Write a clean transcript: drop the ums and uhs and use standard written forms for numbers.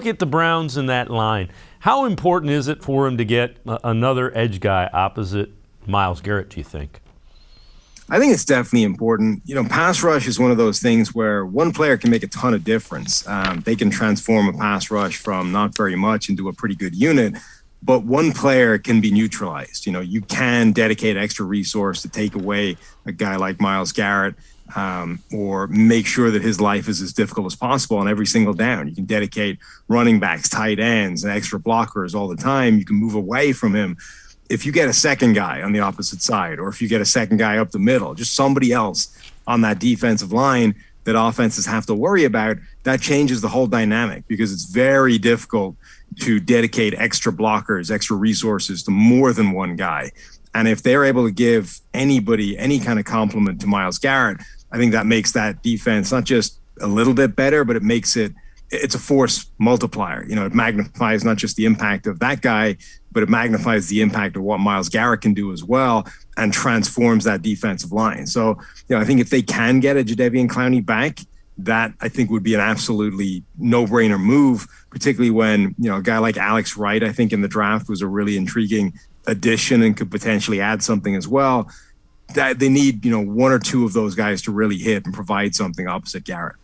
Look at the Browns in that line. How important is it for him to get another edge guy opposite Myles Garrett, do you think? I think it's definitely important. Pass rush is one of those things where one player can make a ton of difference. They can transform a pass rush from not very much into a pretty good unit, but one player can be neutralized. You can dedicate extra resource to take away a guy like Myles Garrett, or make sure that his life is as difficult as possible on every single down. You can dedicate running backs, tight ends, and extra blockers all the time. You can move away from him. If you get a second guy on the opposite side, or if you get a second guy up the middle, just somebody else on that defensive line that offenses have to worry about, that changes the whole dynamic, because it's very difficult to dedicate extra blockers, extra resources to more than one guy. And if they're able to give anybody any kind of compliment to Myles Garrett, I think that makes that defense not just a little bit better, but it's a force multiplier. It magnifies not just the impact of that guy, but it magnifies the impact of what Myles Garrett can do as well, and transforms that defensive line. So, I think if they can get a Jadeveon Clowney back, that I think would be an absolutely no-brainer move, particularly when, a guy like Alex Wright, I think in the draft was a really intriguing addition and could potentially add something as well. That they need, one or two of those guys to really hit and provide something opposite Garrett.